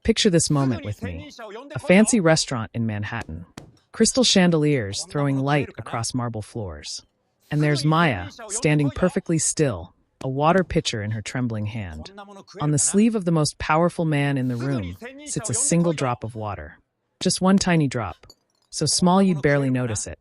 Picture this moment with me. A fancy restaurant in Manhattan. Crystal chandeliers throwing light across marble floors. And there's Maya, standing perfectly still, a water pitcher in her trembling hand. On the sleeve of the most powerful man in the room sits a single drop of water. Just one tiny drop. So small you'd barely notice it.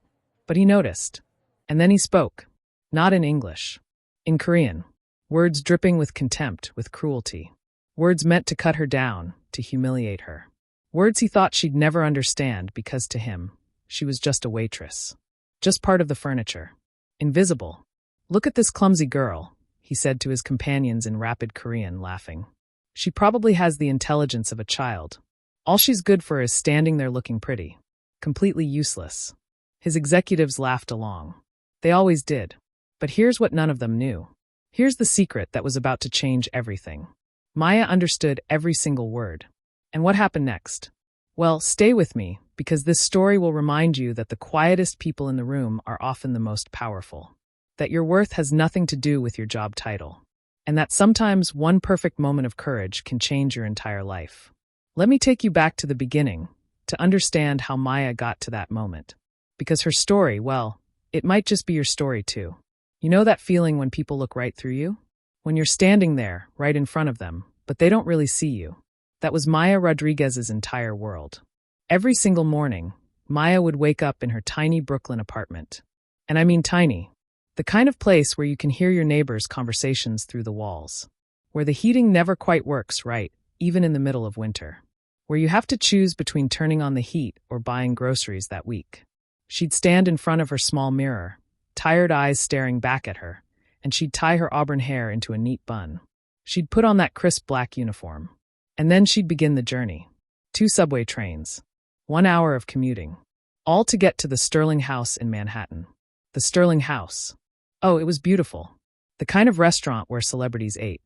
But he noticed. And then he spoke. Not in English. In Korean. Words dripping with contempt, with cruelty. Words meant to cut her down, to humiliate her. Words he thought she'd never understand because to him, she was just a waitress. Just part of the furniture. Invisible. Look at this clumsy girl, he said to his companions in rapid Korean, laughing. She probably has the intelligence of a child. All she's good for is standing there looking pretty. Completely useless. His executives laughed along. They always did. But here's what none of them knew. Here's the secret that was about to change everything. Maya understood every single word. And what happened next? Well, stay with me, because this story will remind you that the quietest people in the room are often the most powerful. That your worth has nothing to do with your job title. And that sometimes one perfect moment of courage can change your entire life. Let me take you back to the beginning, to understand how Maya got to that moment. Because her story, well, it might just be your story too. You know that feeling when people look right through you? When you're standing there, right in front of them, but they don't really see you. That was Maya Rodriguez's entire world. Every single morning, Maya would wake up in her tiny Brooklyn apartment. And I mean tiny. The kind of place where you can hear your neighbors' conversations through the walls. Where the heating never quite works right, even in the middle of winter. Where you have to choose between turning on the heat or buying groceries that week. She'd stand in front of her small mirror, tired eyes staring back at her, and she'd tie her auburn hair into a neat bun. She'd put on that crisp black uniform. And then she'd begin the journey. 2 subway trains. 1 hour of commuting. All to get to the Sterling House in Manhattan. The Sterling House. Oh, it was beautiful. The kind of restaurant where celebrities ate.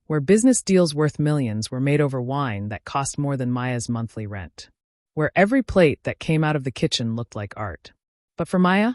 Where business deals worth millions were made over wine that cost more than Maya's monthly rent. Where every plate that came out of the kitchen looked like art. But for Maya,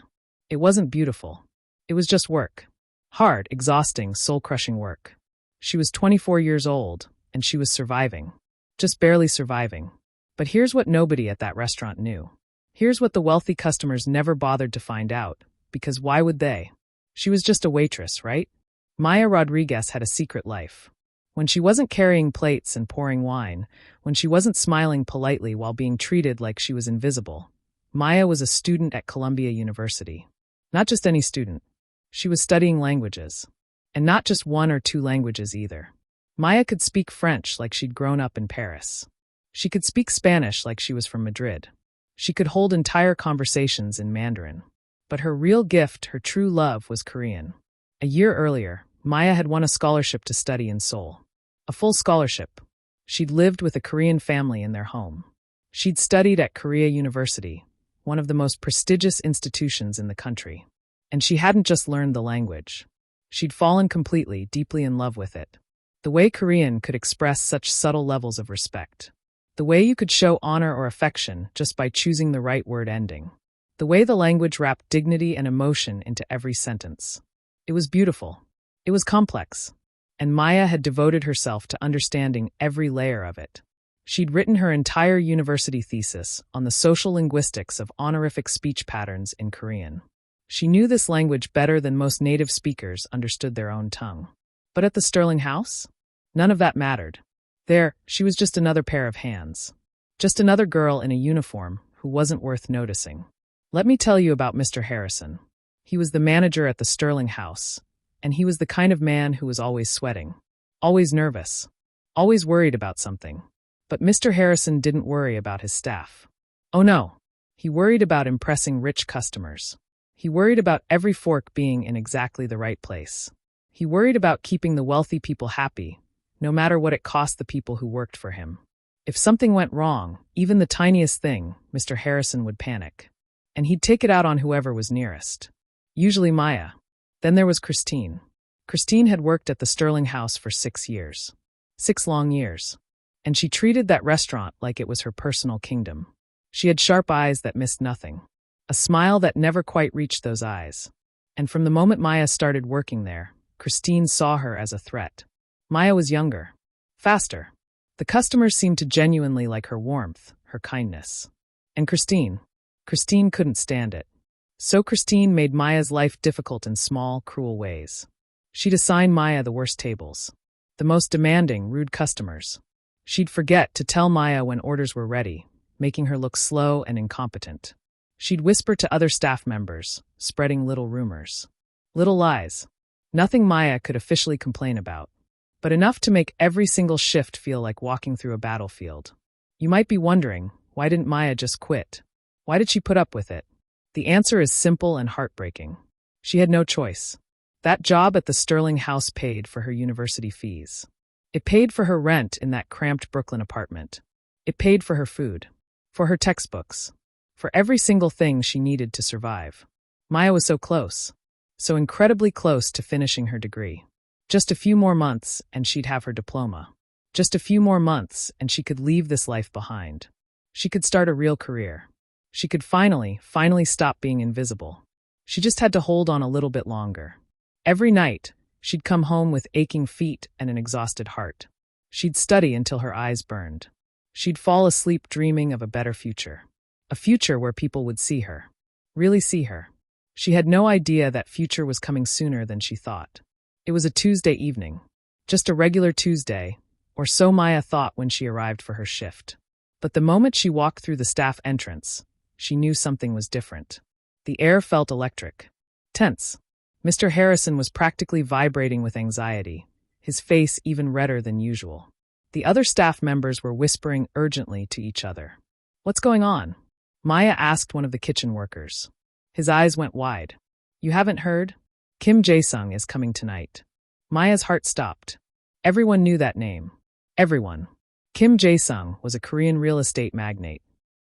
it wasn't beautiful. It was just work. Hard, exhausting, soul-crushing work. She was 24 years old, and she was surviving. Just barely surviving. But here's what nobody at that restaurant knew. Here's what the wealthy customers never bothered to find out, because why would they? She was just a waitress, right? Maya Rodriguez had a secret life. When she wasn't carrying plates and pouring wine, when she wasn't smiling politely while being treated like she was invisible, Maya was a student at Columbia University. Not just any student. She was studying languages. And not just 1 or 2 languages either. Maya could speak French like she'd grown up in Paris. She could speak Spanish like she was from Madrid. She could hold entire conversations in Mandarin. But her real gift, her true love, was Korean. A year earlier, Maya had won a scholarship to study in Seoul. A full scholarship. She'd lived with a Korean family in their home. She'd studied at Korea University, one of the most prestigious institutions in the country. And she hadn't just learned the language. She'd fallen completely, deeply in love with it. The way Korean could express such subtle levels of respect. The way you could show honor or affection just by choosing the right word ending. The way the language wrapped dignity and emotion into every sentence. It was beautiful. It was complex. And Maya had devoted herself to understanding every layer of it. She'd written her entire university thesis on the social linguistics of honorific speech patterns in Korean. She knew this language better than most native speakers understood their own tongue. But at the Sterling House? None of that mattered. There, she was just another pair of hands. Just another girl in a uniform who wasn't worth noticing. Let me tell you about Mr. Harrison. He was the manager at the Sterling House, and he was the kind of man who was always sweating, always nervous, always worried about something. But Mr. Harrison didn't worry about his staff. Oh no, he worried about impressing rich customers. He worried about every fork being in exactly the right place. He worried about keeping the wealthy people happy, no matter what it cost the people who worked for him. If something went wrong, even the tiniest thing, Mr. Harrison would panic. And he'd take it out on whoever was nearest. Usually Maya. Then there was Christine. Christine had worked at the Sterling House for 6 years. 6 long years. And she treated that restaurant like it was her personal kingdom. She had sharp eyes that missed nothing. A smile that never quite reached those eyes. And from the moment Maya started working there, Christine saw her as a threat. Maya was younger, faster, The customers seemed to genuinely like her warmth, her kindness. And Christine couldn't stand it. So Christine made Maya's life difficult in small, cruel ways. She'd assign Maya the worst tables, the most demanding, rude customers. She'd forget to tell Maya when orders were ready, making her look slow and incompetent. She'd whisper to other staff members, spreading little rumors. Little lies. Nothing Maya could officially complain about, but enough to make every single shift feel like walking through a battlefield. You might be wondering, why didn't Maya just quit? Why did she put up with it? The answer is simple and heartbreaking. She had no choice. That job at the Sterling house paid for her university fees. It paid for her rent in that cramped Brooklyn apartment. It paid for her food, for her textbooks, for every single thing she needed to survive. Maya was so close, so incredibly close to finishing her degree. Just a few more months and she'd have her diploma. Just a few more months and she could leave this life behind. She could start a real career. She could finally stop being invisible. She just had to hold on a little bit longer. Every night, she'd come home with aching feet and an exhausted heart. She'd study until her eyes burned. She'd fall asleep dreaming of a better future. A future where people would see her. Really see her. She had no idea that future was coming sooner than she thought. It was a Tuesday evening. Just a regular Tuesday, or so Maya thought when she arrived for her shift. But the moment she walked through the staff entrance, she knew something was different. The air felt electric. Tense. Mr. Harrison was practically vibrating with anxiety, his face even redder than usual. The other staff members were whispering urgently to each other. "What's going on?" Maya asked one of the kitchen workers. His eyes went wide. "You haven't heard? Kim Jae-sung is coming tonight." Maya's heart stopped. Everyone knew that name. Everyone. Kim Jae-sung was a Korean real estate magnate,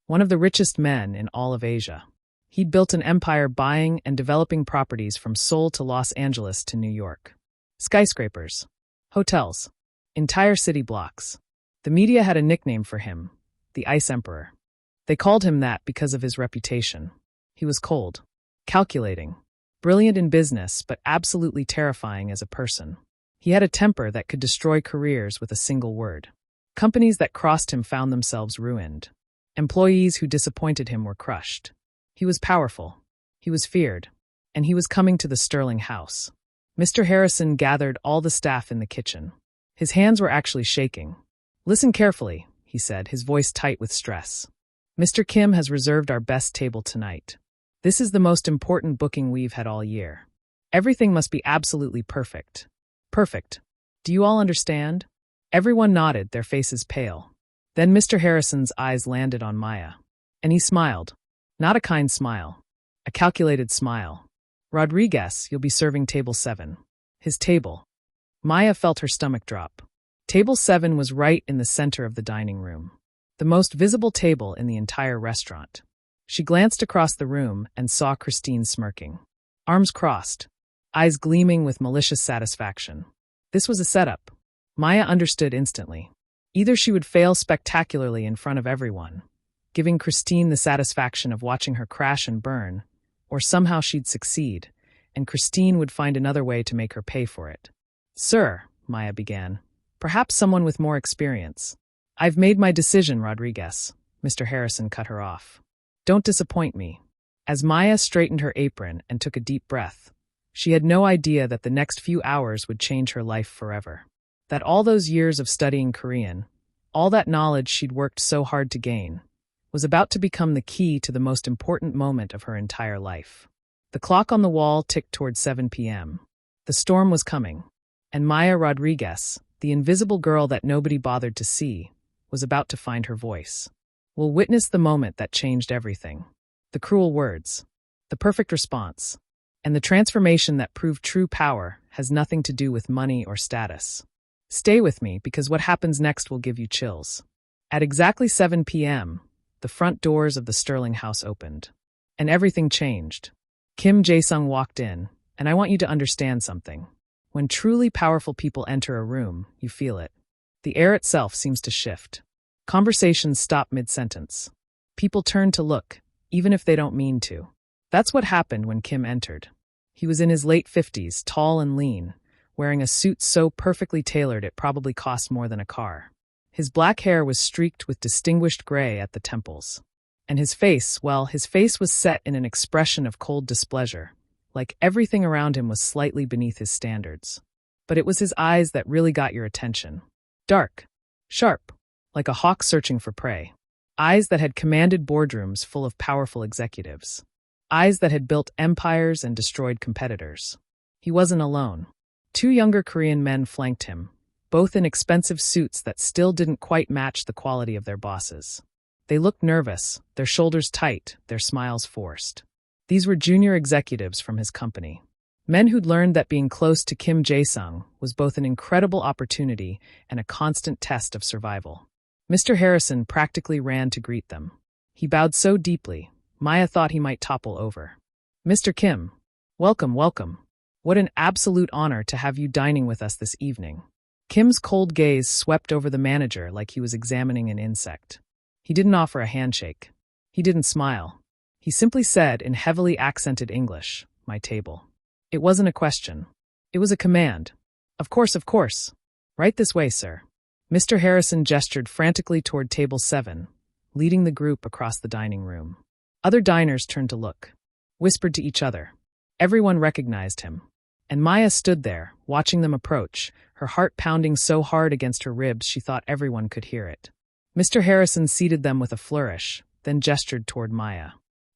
one of the richest men in all of Asia. He'd built an empire buying and developing properties from Seoul to Los Angeles to New York. Skyscrapers. Hotels. Entire city blocks. The media had a nickname for him, the Ice Emperor. They called him that because of his reputation. He was cold, calculating, brilliant in business, but absolutely terrifying as a person. He had a temper that could destroy careers with a single word. Companies that crossed him found themselves ruined. Employees who disappointed him were crushed. He was powerful. He was feared. And he was coming to the Sterling house. Mr. Harrison gathered all the staff in the kitchen. His hands were actually shaking. "Listen carefully," he said, his voice tight with stress. "Mr. Kim has reserved our best table tonight. This is the most important booking we've had all year. Everything must be absolutely perfect. Perfect. Do you all understand?" Everyone nodded, their faces pale. Then Mr. Harrison's eyes landed on Maya. And he smiled. Not a kind smile. A calculated smile. "Rodriguez, you'll be serving table 7. His table." Maya felt her stomach drop. Table 7 was right in the center of the dining room. The most visible table in the entire restaurant. She glanced across the room and saw Christine smirking. Arms crossed. Eyes gleaming with malicious satisfaction. This was a setup. Maya understood instantly. Either she would fail spectacularly in front of everyone, giving Christine the satisfaction of watching her crash and burn, or somehow she'd succeed, and Christine would find another way to make her pay for it. "Sir," Maya began, "perhaps someone with more experience." "I've made my decision, Rodriguez," Mr. Harrison cut her off. "Don't disappoint me." As Maya straightened her apron and took a deep breath, she had no idea that the next few hours would change her life forever. That all those years of studying Korean, all that knowledge she'd worked so hard to gain, was about to become the key to the most important moment of her entire life. The clock on the wall ticked toward 7 p.m. The storm was coming, and Maya Rodriguez, the invisible girl that nobody bothered to see, was about to find her voice. We'll witness the moment that changed everything. The cruel words, the perfect response, and the transformation that proved true power has nothing to do with money or status. Stay with me, because what happens next will give you chills. At exactly 7 p.m., the front doors of the Sterling house opened. And everything changed. Kim Jae-sung walked in, and I want you to understand something. When truly powerful people enter a room, you feel it. The air itself seems to shift. Conversations stop mid-sentence. People turn to look, even if they don't mean to. That's what happened when Kim entered. He was in his late 50s, tall and lean, wearing a suit so perfectly tailored it probably cost more than a car. His black hair was streaked with distinguished gray at the temples. And his face, well, his face was set in an expression of cold displeasure, like everything around him was slightly beneath his standards. But it was his eyes that really got your attention. Dark, sharp, like a hawk searching for prey. Eyes that had commanded boardrooms full of powerful executives. Eyes that had built empires and destroyed competitors. He wasn't alone. 2 younger Korean men flanked him, both in expensive suits that still didn't quite match the quality of their bosses. They looked nervous, their shoulders tight, their smiles forced. These were junior executives from his company. Men who'd learned that being close to Kim Jae-sung was both an incredible opportunity and a constant test of survival. Mr. Harrison practically ran to greet them. He bowed so deeply, Maya thought he might topple over. "Mr. Kim, welcome, welcome. What an absolute honor to have you dining with us this evening." Kim's cold gaze swept over the manager like he was examining an insect. He didn't offer a handshake. He didn't smile. He simply said in heavily accented English, "My table." It wasn't a question. It was a command. Of course, of course. Right this way, sir." Mr. Harrison gestured frantically toward table 7, leading the group across the dining room. Other diners turned to look, whispered to each other. Everyone recognized him. And Maya stood there, watching them approach, her heart pounding so hard against her ribs she thought everyone could hear it. Mr. Harrison seated them with a flourish, then gestured toward Maya.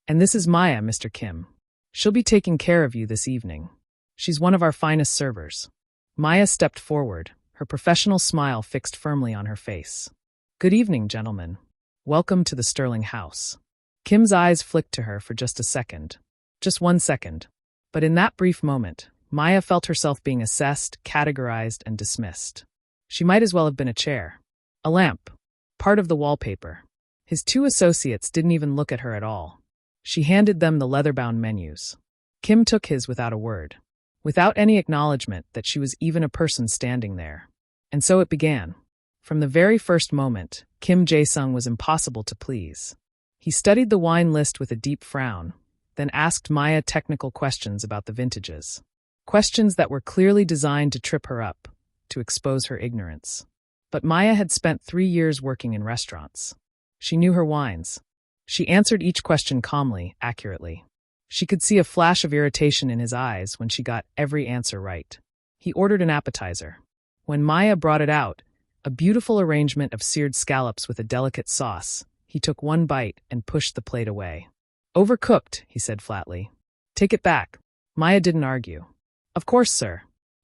"And this is Maya, Mr. Kim. She'll be taking care of you this evening. She's one of our finest servers." Maya stepped forward, her professional smile fixed firmly on her face. "Good evening, gentlemen. Welcome to the Sterling House." Kim's eyes flicked to her for just a second. Just 1 second. But in that brief moment, Maya felt herself being assessed, categorized, and dismissed. She might as well have been a chair. A lamp. Part of the wallpaper. His 2 associates didn't even look at her at all. She handed them the leather-bound menus. Kim took his without a word, without any acknowledgement that she was even a person standing there. And so it began. From the very first moment, Kim Jae-sung was impossible to please. He studied the wine list with a deep frown, then asked Maya technical questions about the vintages. Questions that were clearly designed to trip her up, to expose her ignorance. But Maya had spent 3 years working in restaurants. She knew her wines. She answered each question calmly, accurately. She could see a flash of irritation in his eyes when she got every answer right. He ordered an appetizer. When Maya brought it out, a beautiful arrangement of seared scallops with a delicate sauce, he took 1 bite and pushed the plate away. "Overcooked," he said flatly. "Take it back." Maya didn't argue. "Of course, sir.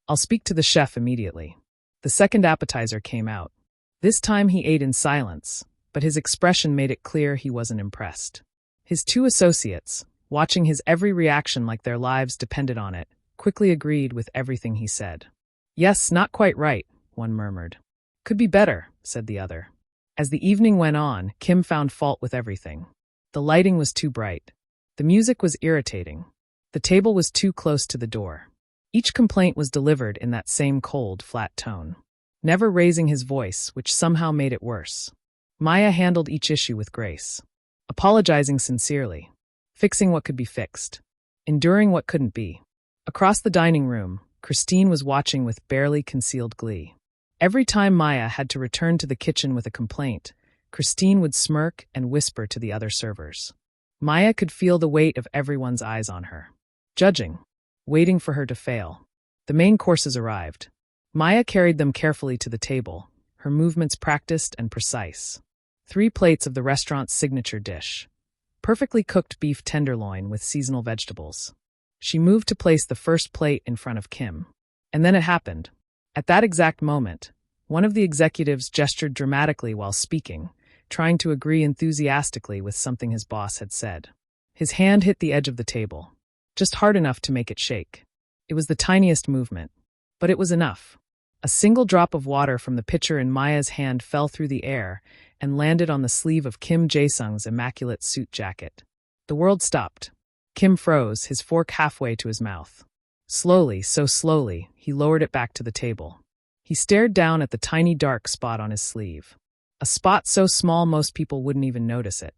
I'll speak to the chef immediately." The second appetizer came out. This time he ate in silence, but his expression made it clear he wasn't impressed. His 2 associates, watching his every reaction like their lives depended on it, quickly agreed with everything he said. "Yes, not quite right," one murmured. "Could be better," said the other. As the evening went on, Kim found fault with everything. The lighting was too bright. The music was irritating. The table was too close to the door. Each complaint was delivered in that same cold, flat tone, never raising his voice, which somehow made it worse. Maya handled each issue with grace, apologizing sincerely, fixing what could be fixed, enduring what couldn't be. Across the dining room, Christine was watching with barely concealed glee. Every time Maya had to return to the kitchen with a complaint, Christine would smirk and whisper to the other servers. Maya could feel the weight of everyone's eyes on her, judging, waiting for her to fail. The main courses arrived. Maya carried them carefully to the table, her movements practiced and precise. 3 plates of the restaurant's signature dish. Perfectly cooked beef tenderloin with seasonal vegetables. She moved to place the first plate in front of Kim. And then it happened. At that exact moment, one of the executives gestured dramatically while speaking, trying to agree enthusiastically with something his boss had said. His hand hit the edge of the table, just hard enough to make it shake. It was the tiniest movement, but it was enough. A single drop of water from the pitcher in Maya's hand fell through the air and landed on the sleeve of Kim Jae-sung's immaculate suit jacket. The world stopped. Kim froze, his fork halfway to his mouth. Slowly, so slowly, he lowered it back to the table. He stared down at the tiny dark spot on his sleeve. A spot so small most people wouldn't even notice it.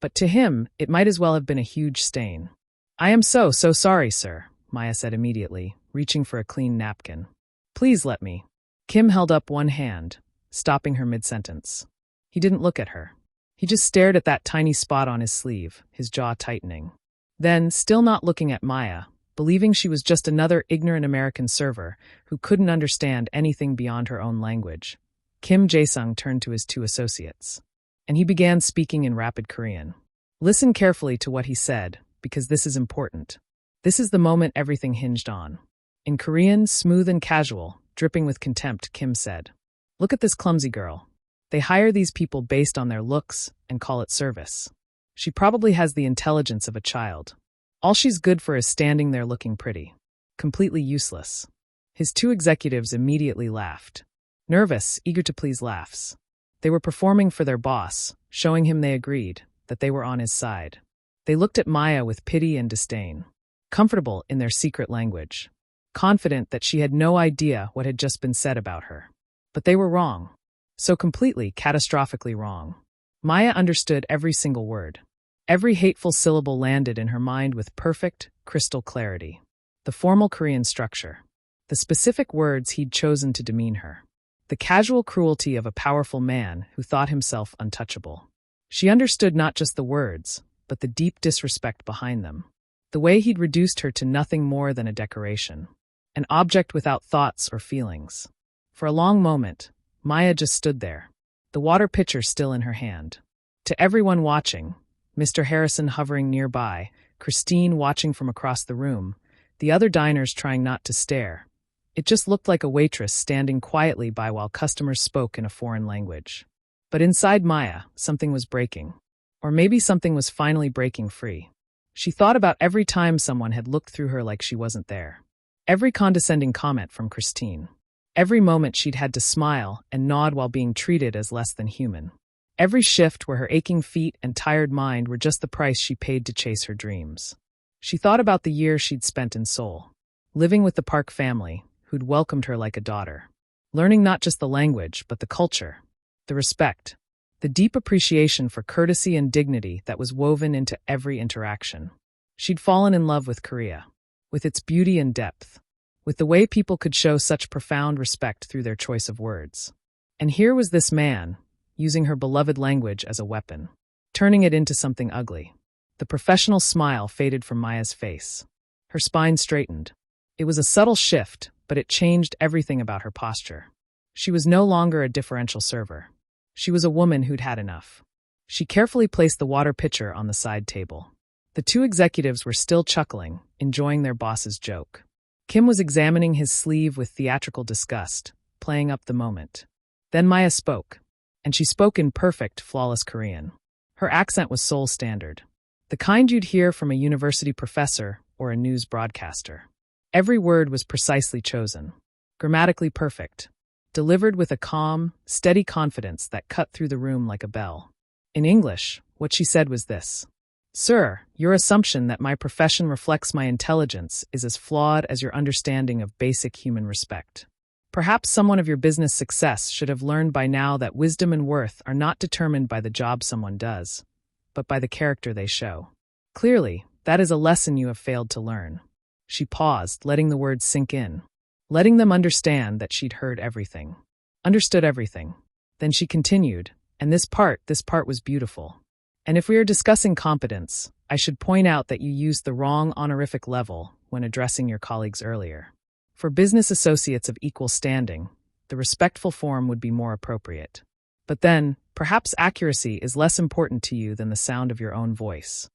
But to him, it might as well have been a huge stain. "I am so sorry, sir," Maya said immediately, reaching for a clean napkin. "Please let me." Kim held up one hand, stopping her mid-sentence. He didn't look at her. He just stared at that tiny spot on his sleeve, his jaw tightening. Then, still not looking at Maya, believing she was just another ignorant American server who couldn't understand anything beyond her own language, Kim Jae-sung turned to his two associates. And he began speaking in rapid Korean. Listen carefully to what he said, because this is important. This is the moment everything hinged on. In Korean, smooth and casual, dripping with contempt, Kim said, "Look at this clumsy girl. They hire these people based on their looks and call it service. She probably has the intelligence of a child. All she's good for is standing there looking pretty. Completely useless." His two executives immediately laughed. Nervous, eager to please laughs. They were performing for their boss, showing him they agreed, that they were on his side. They looked at Maya with pity and disdain, comfortable in their secret language, confident that she had no idea what had just been said about her. But they were wrong. So completely, catastrophically wrong. Maya understood every single word. Every hateful syllable landed in her mind with perfect, crystal clarity. The formal Korean structure. The specific words he'd chosen to demean her. The casual cruelty of a powerful man who thought himself untouchable. She understood not just the words, but the deep disrespect behind them. The way he'd reduced her to nothing more than a decoration. An object without thoughts or feelings. For a long moment, Maya just stood there, the water pitcher still in her hand. To everyone watching, Mr. Harrison hovering nearby, Christine watching from across the room, the other diners trying not to stare. It just looked like a waitress standing quietly by while customers spoke in a foreign language. But inside Maya, something was breaking. Or maybe something was finally breaking free. She thought about every time someone had looked through her like she wasn't there. Every condescending comment from Christine. Every moment she'd had to smile and nod while being treated as less than human. Every shift where her aching feet and tired mind were just the price she paid to chase her dreams. She thought about the years she'd spent in Seoul, living with the Park family, who'd welcomed her like a daughter. Learning not just the language, but the culture, the respect, the deep appreciation for courtesy and dignity that was woven into every interaction. She'd fallen in love with Korea, with its beauty and depth, with the way people could show such profound respect through their choice of words. And here was this man, using her beloved language as a weapon, turning it into something ugly. The professional smile faded from Maya's face. Her spine straightened. It was a subtle shift, but it changed everything about her posture. She was no longer a differential server. She was a woman who'd had enough. She carefully placed the water pitcher on the side table. The two executives were still chuckling, enjoying their boss's joke. Kim was examining his sleeve with theatrical disgust, playing up the moment. Then Maya spoke, and she spoke in perfect, flawless Korean. Her accent was Seoul standard, the kind you'd hear from a university professor or a news broadcaster. Every word was precisely chosen, grammatically perfect, delivered with a calm, steady confidence that cut through the room like a bell. In English, what she said was this: "Sir, your assumption that my profession reflects my intelligence is as flawed as your understanding of basic human respect. Perhaps someone of your business success should have learned by now that wisdom and worth are not determined by the job someone does, but by the character they show. Clearly, that is a lesson you have failed to learn." She paused, letting the words sink in, letting them understand that she'd heard everything, understood everything. Then she continued, "And this part was beautiful. And if we are discussing competence, I should point out that you used the wrong honorific level when addressing your colleagues earlier. For business associates of equal standing, the respectful form would be more appropriate. But then, perhaps accuracy is less important to you than the sound of your own voice."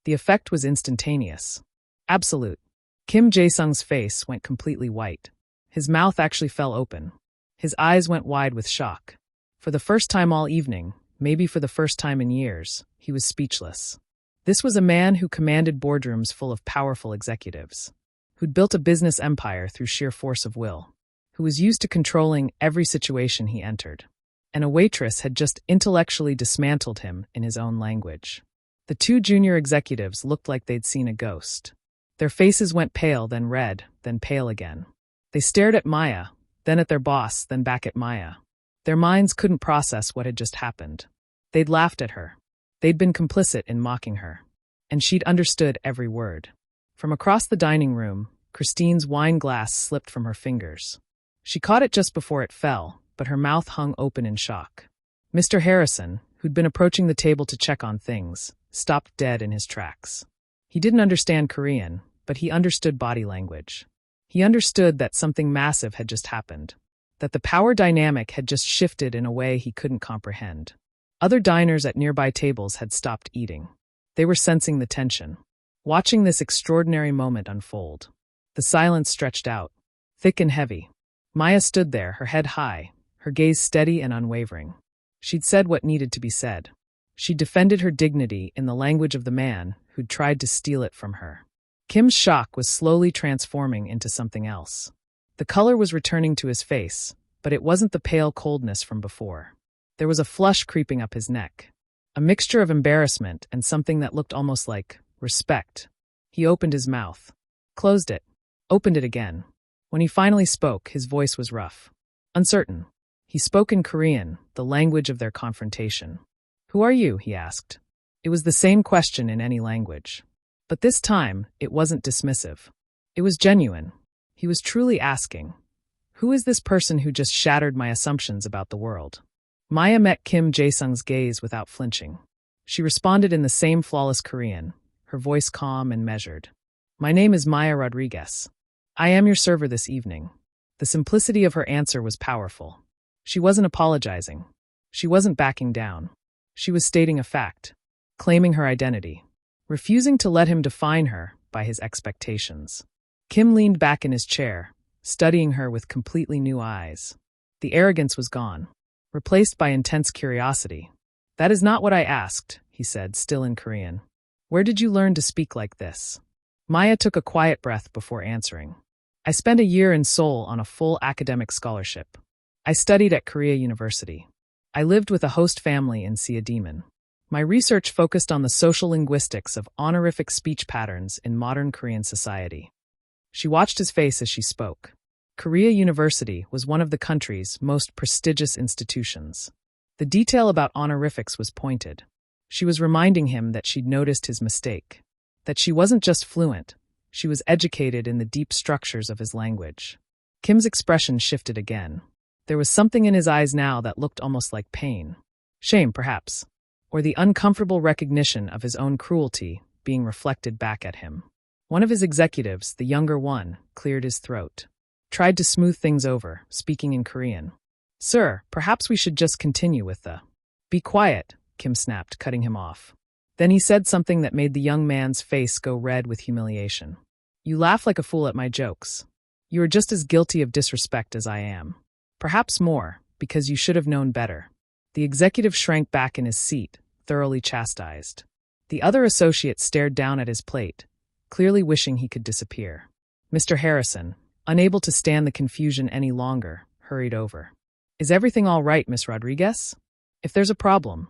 The effect was instantaneous. Absolute. Kim Jae-sung's face went completely white. His mouth actually fell open. His eyes went wide with shock. For the first time all evening, maybe for the first time in years, he was speechless. This was a man who commanded boardrooms full of powerful executives, who'd built a business empire through sheer force of will, who was used to controlling every situation he entered. And a waitress had just intellectually dismantled him in his own language. The two junior executives looked like they'd seen a ghost. Their faces went pale, then red, then pale again. They stared at Maya, then at their boss, then back at Maya. Their minds couldn't process what had just happened. They'd laughed at her. They'd been complicit in mocking her. And she'd understood every word. From across the dining room, Christine's wine glass slipped from her fingers. She caught it just before it fell, but her mouth hung open in shock. Mr. Harrison, who'd been approaching the table to check on things, stopped dead in his tracks. He didn't understand Korean, but he understood body language. He understood that something massive had just happened, that the power dynamic had just shifted in a way he couldn't comprehend. Other diners at nearby tables had stopped eating. They were sensing the tension, watching this extraordinary moment unfold. The silence stretched out, thick and heavy. Maya stood there, her head high, her gaze steady and unwavering. She'd said what needed to be said. She defended her dignity in the language of the man who'd tried to steal it from her. Kim's shock was slowly transforming into something else. The color was returning to his face, but it wasn't the pale coldness from before. There was a flush creeping up his neck, a mixture of embarrassment and something that looked almost like respect. He opened his mouth, closed it, opened it again. When he finally spoke, his voice was rough, uncertain. He spoke in Korean, the language of their confrontation. "Who are you?" he asked. It was the same question in any language. But this time, it wasn't dismissive. It was genuine. He was truly asking, "Who is this person who just shattered my assumptions about the world?" Maya met Kim Jae-sung's gaze without flinching. She responded in the same flawless Korean, her voice calm and measured. "My name is Maya Rodriguez. I am your server this evening." The simplicity of her answer was powerful. She wasn't apologizing. She wasn't backing down. She was stating a fact, claiming her identity, refusing to let him define her by his expectations. Kim leaned back in his chair, studying her with completely new eyes. The arrogance was gone, replaced by intense curiosity. "That is not what I asked," he said, still in Korean. "Where did you learn to speak like this?" Maya took a quiet breath before answering. "I spent a year in Seoul on a full academic scholarship. I studied at Korea University. I lived with a host family in Siademan. My research focused on the social linguistics of honorific speech patterns in modern Korean society." She watched his face as she spoke. Korea University was one of the country's most prestigious institutions. The detail about honorifics was pointed. She was reminding him that she'd noticed his mistake, that she wasn't just fluent, she was educated in the deep structures of his language. Kim's expression shifted again. There was something in his eyes now that looked almost like pain. Shame, perhaps, or the uncomfortable recognition of his own cruelty being reflected back at him. One of his executives, the younger one, cleared his throat, tried to smooth things over, speaking in Korean. "Sir, perhaps we should just continue with the—" "Be quiet," Kim snapped, cutting him off. Then he said something that made the young man's face go red with humiliation. "You laugh like a fool at my jokes. You are just as guilty of disrespect as I am. Perhaps more, because you should have known better." The executive shrank back in his seat, thoroughly chastised. The other associate stared down at his plate, clearly wishing he could disappear. Mr. Harrison, unable to stand the confusion any longer, hurried over. "Is everything all right, Miss Rodriguez? If there's a problem—"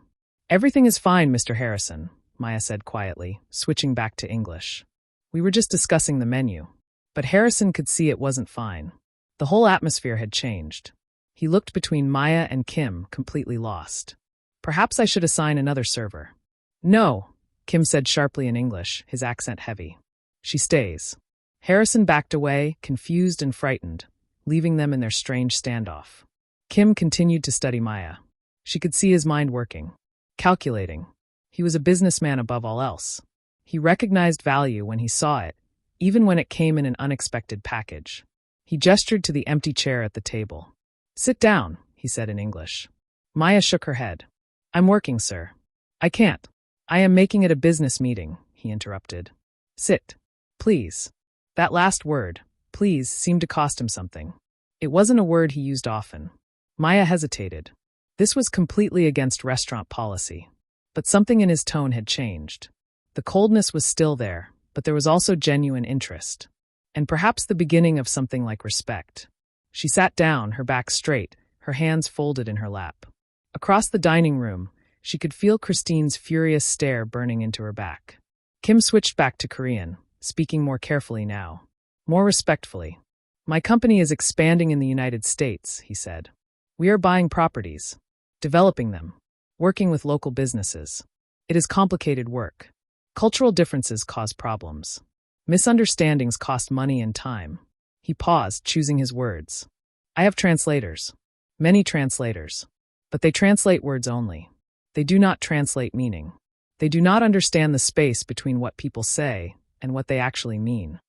"Everything is fine, Mr. Harrison," Maya said quietly, switching back to English. "We were just discussing the menu." But Harrison could see it wasn't fine. The whole atmosphere had changed. He looked between Maya and Kim, completely lost. "Perhaps I should assign another server." "No," Kim said sharply in English, his accent heavy. "She stays." Harrison backed away, confused and frightened, leaving them in their strange standoff. Kim continued to study Maya. She could see his mind working, calculating. He was a businessman above all else. He recognized value when he saw it, even when it came in an unexpected package. He gestured to the empty chair at the table. "Sit down," he said in English. Maya shook her head. "I'm working, sir." "I can't. I am making it a business meeting," he interrupted. "Sit. Please." That last word, please, seemed to cost him something. It wasn't a word he used often. Maya hesitated. This was completely against restaurant policy. But something in his tone had changed. The coldness was still there, but there was also genuine interest. And perhaps the beginning of something like respect. She sat down, her back straight, her hands folded in her lap. Across the dining room, she could feel Christine's furious stare burning into her back. Kim switched back to Korean, speaking more carefully now, more respectfully. "My company is expanding in the United States," he said. "We are buying properties, developing them, working with local businesses. It is complicated work. Cultural differences cause problems. Misunderstandings cost money and time." He paused, choosing his words. "I have translators. Many translators. But they translate words only. They do not translate meaning. They do not understand the space between what people say and what they actually mean.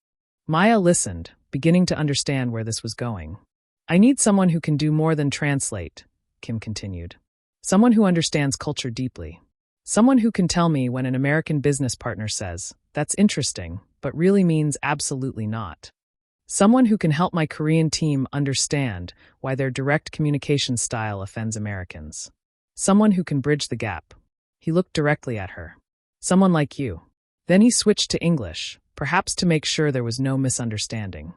Maya listened, beginning to understand where this was going. I need someone who can do more than translate, Kim continued. Someone who understands culture deeply. Someone who can tell me when an American business partner says, "That's interesting," but really means absolutely not. Someone who can help my Korean team understand why their direct communication style offends Americans. Someone who can bridge the gap. He looked directly at her. Someone like you. Then he switched to English, perhaps to make sure there was no misunderstanding.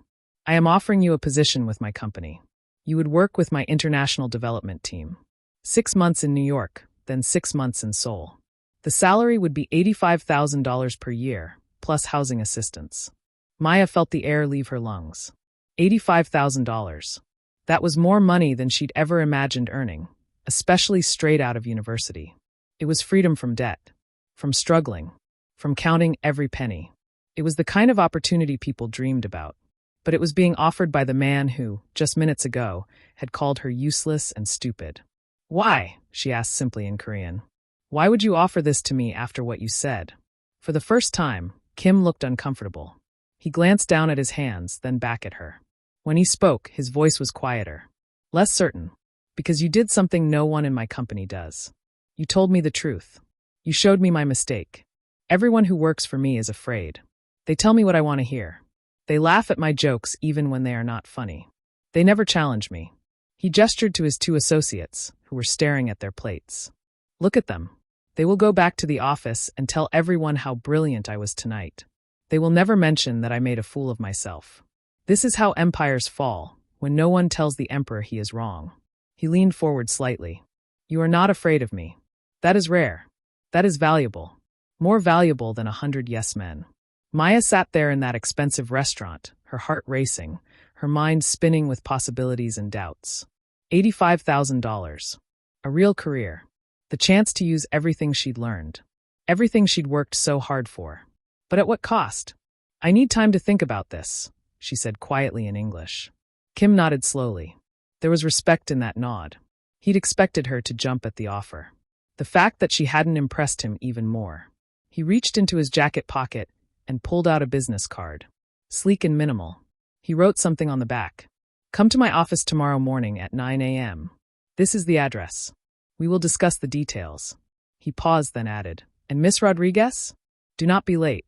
I am offering you a position with my company. You would work with my international development team. 6 months in New York, then 6 months in Seoul. The salary would be $85,000 per year, plus housing assistance. Maya felt the air leave her lungs. $85,000. That was more money than she'd ever imagined earning, especially straight out of university. It was freedom from debt, from struggling, from counting every penny. It was the kind of opportunity people dreamed about. But it was being offered by the man who, just minutes ago, had called her useless and stupid. Why? She asked simply in Korean. Why would you offer this to me after what you said? For the first time, Kim looked uncomfortable. He glanced down at his hands, then back at her. When he spoke, his voice was quieter. Less certain. Because you did something no one in my company does. You told me the truth. You showed me my mistake. Everyone who works for me is afraid. They tell me what I want to hear. They laugh at my jokes even when they are not funny. They never challenge me. He gestured to his 2 associates, who were staring at their plates. Look at them. They will go back to the office and tell everyone how brilliant I was tonight. They will never mention that I made a fool of myself. This is how empires fall, when no one tells the emperor he is wrong. He leaned forward slightly. You are not afraid of me. That is rare. That is valuable. More valuable than 100 yes men. Maya sat there in that expensive restaurant, her heart racing, her mind spinning with possibilities and doubts. $85,000. A real career. The chance to use everything she'd learned. Everything she'd worked so hard for. But at what cost? I need time to think about this, she said quietly in English. Kim nodded slowly. There was respect in that nod. He'd expected her to jump at the offer. The fact that she hadn't impressed him even more. He reached into his jacket pocket and pulled out a business card. Sleek and minimal. He wrote something on the back. Come to my office tomorrow morning at 9 a.m. This is the address. We will discuss the details. He paused, then added, And Miss Rodriguez? Do not be late.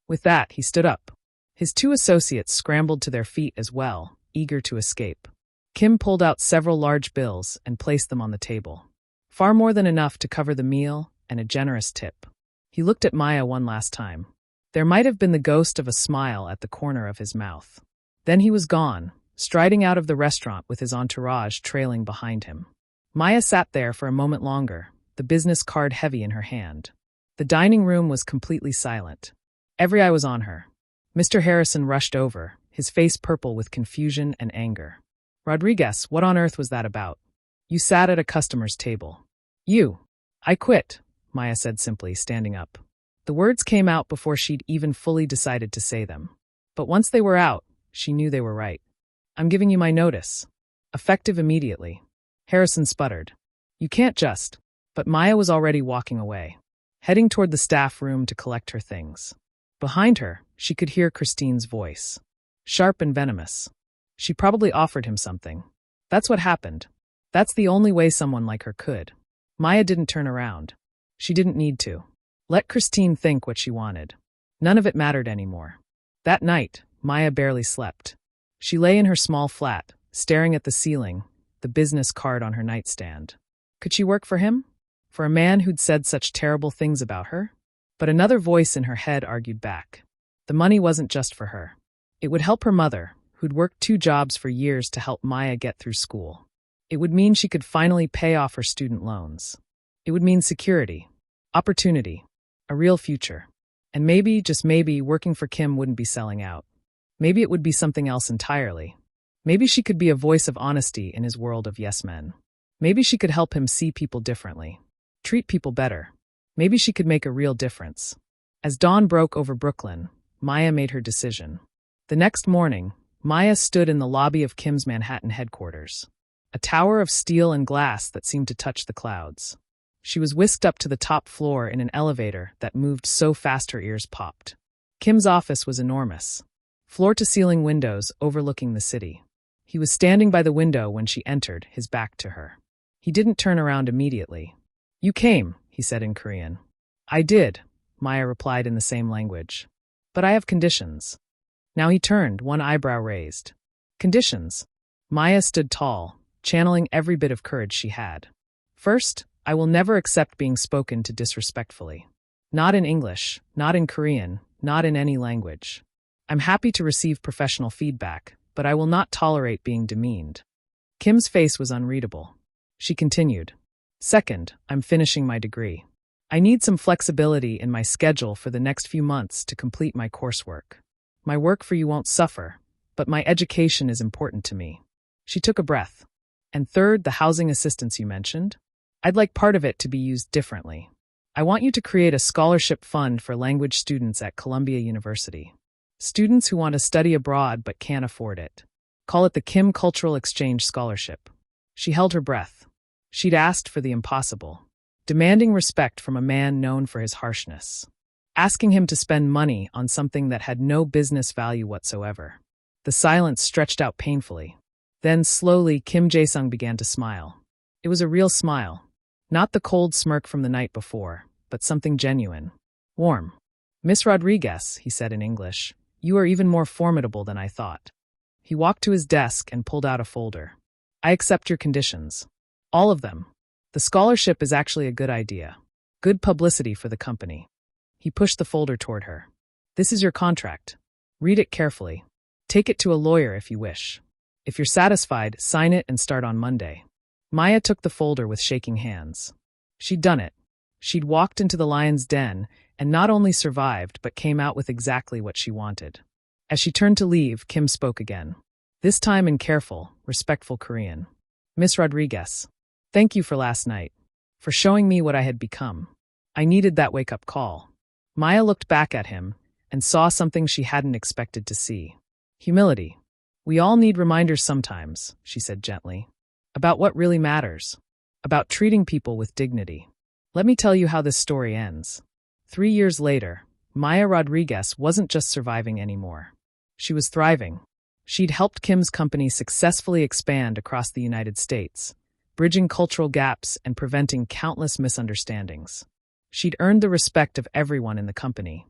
With that, he stood up. His 2 associates scrambled to their feet as well, eager to escape. Kim pulled out several large bills and placed them on the table. Far more than enough to cover the meal and a generous tip. He looked at Maya one last time. There might have been the ghost of a smile at the corner of his mouth. Then he was gone, striding out of the restaurant with his entourage trailing behind him. Maya sat there for a moment longer, the business card heavy in her hand. The dining room was completely silent. Every eye was on her. Mr. Harrison rushed over, his face purple with confusion and anger. Rodriguez, what on earth was that about? You sat at a customer's table. You. I quit, Maya said simply, standing up. The words came out before she'd even fully decided to say them. But once they were out, she knew they were right. I'm giving you my notice. Effective immediately. Harrison sputtered. You can't just. But Maya was already walking away, heading toward the staff room to collect her things. Behind her, she could hear Christine's voice. Sharp and venomous. She probably offered him something. That's what happened. That's the only way someone like her could. Maya didn't turn around. She didn't need to. Let Christine think what she wanted. None of it mattered anymore. That night, Maya barely slept. She lay in her small flat, staring at the ceiling, the business card on her nightstand. Could she work for him? For a man who'd said such terrible things about her? But another voice in her head argued back. The money wasn't just for her. It would help her mother, who'd worked 2 jobs for years to help Maya get through school. It would mean she could finally pay off her student loans. It would mean security, opportunity, a real future. And maybe, just maybe, working for Kim wouldn't be selling out. Maybe it would be something else entirely. Maybe she could be a voice of honesty in his world of yes men. Maybe she could help him see people differently, treat people better. Maybe she could make a real difference. As dawn broke over Brooklyn, Maya made her decision. The next morning, Maya stood in the lobby of Kim's Manhattan headquarters. a tower of steel and glass that seemed to touch the clouds. She was whisked up to the top floor in an elevator that moved so fast her ears popped. Kim's office was enormous. Floor-to-ceiling windows overlooking the city. He was standing by the window when she entered, his back to her. He didn't turn around immediately. "You came," he said in Korean. "I did," Maya replied in the same language. "But I have conditions." Now he turned, one eyebrow raised. "Conditions?" Maya stood tall, channeling every bit of courage she had. "First, I will never accept being spoken to disrespectfully. Not in English, not in Korean, not in any language. I'm happy to receive professional feedback, but I will not tolerate being demeaned." Kim's face was unreadable. She continued. "Second, I'm finishing my degree. I need some flexibility in my schedule for the next few months to complete my coursework. My work for you won't suffer, but my education is important to me." She took a breath. "And third, the housing assistance you mentioned? I'd like part of it to be used differently. I want you to create a scholarship fund for language students at Columbia University. Students who want to study abroad but can't afford it. Call it the Kim Cultural Exchange Scholarship." She held her breath. She'd asked for the impossible, demanding respect from a man known for his harshness, asking him to spend money on something that had no business value whatsoever. The silence stretched out painfully. Then, slowly, Kim Jae-sung began to smile. It was a real smile. Not the cold smirk from the night before, but something genuine. Warm. "Miss Rodriguez," he said in English, "you are even more formidable than I thought." He walked to his desk and pulled out a folder. "I accept your conditions. All of them. The scholarship is actually a good idea. Good publicity for the company." He pushed the folder toward her. "This is your contract. Read it carefully. Take it to a lawyer if you wish. If you're satisfied, sign it and start on Monday." Maya took the folder with shaking hands. She'd done it. She'd walked into the lion's den and not only survived but came out with exactly what she wanted. As she turned to leave, Kim spoke again. This time in careful, respectful Korean. "Miss Rodriguez, thank you for last night, for showing me what I had become. I needed that wake-up call." Maya looked back at him and saw something she hadn't expected to see. Humility. "We all need reminders sometimes," she said gently, "about what really matters, about treating people with dignity. Let me tell you how this story ends." 3 years later, Maya Rodriguez wasn't just surviving anymore. She was thriving. She'd helped Kim's company successfully expand across the United States, bridging cultural gaps and preventing countless misunderstandings. She'd earned the respect of everyone in the company,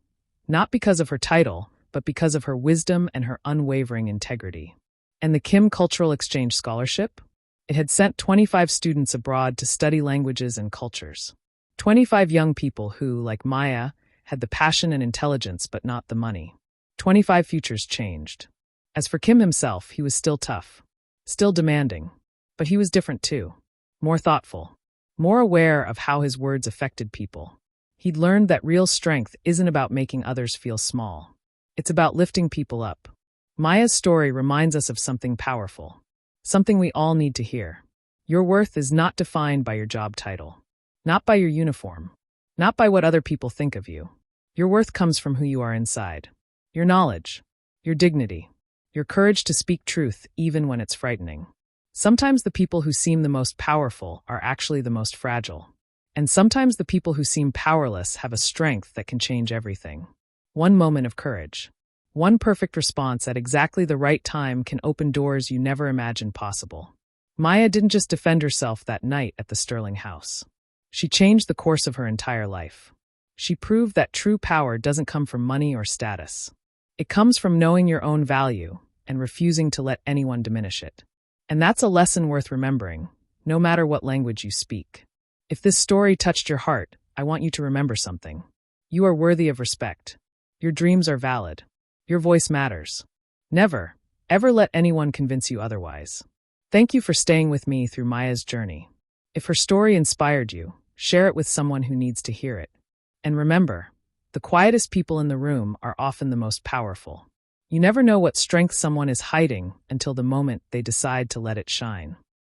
not because of her title, but because of her wisdom and her unwavering integrity. And the Kim Cultural Exchange Scholarship? It had sent 25 students abroad to study languages and cultures. 25 young people who, like Maya, had the passion and intelligence but not the money. 25 futures changed. As for Kim himself, he was still tough, still demanding, but he was different too. More thoughtful, more aware of how his words affected people. He'd learned that real strength isn't about making others feel small. It's about lifting people up. Maya's story reminds us of something powerful, something we all need to hear. Your worth is not defined by your job title, not by your uniform, not by what other people think of you. Your worth comes from who you are inside. Your knowledge, your dignity, your courage to speak truth even when it's frightening. Sometimes the people who seem the most powerful are actually the most fragile. And sometimes the people who seem powerless have a strength that can change everything. One moment of courage, one perfect response at exactly the right time can open doors you never imagined possible. Maya didn't just defend herself that night at the Sterling House. She changed the course of her entire life. She proved that true power doesn't come from money or status. It comes from knowing your own value and refusing to let anyone diminish it. And that's a lesson worth remembering, no matter what language you speak. If this story touched your heart, I want you to remember something. You are worthy of respect. Your dreams are valid. Your voice matters. Never, ever let anyone convince you otherwise. Thank you for staying with me through Maya's journey. If her story inspired you, share it with someone who needs to hear it. And remember, the quietest people in the room are often the most powerful. You never know what strength someone is hiding until the moment they decide to let it shine.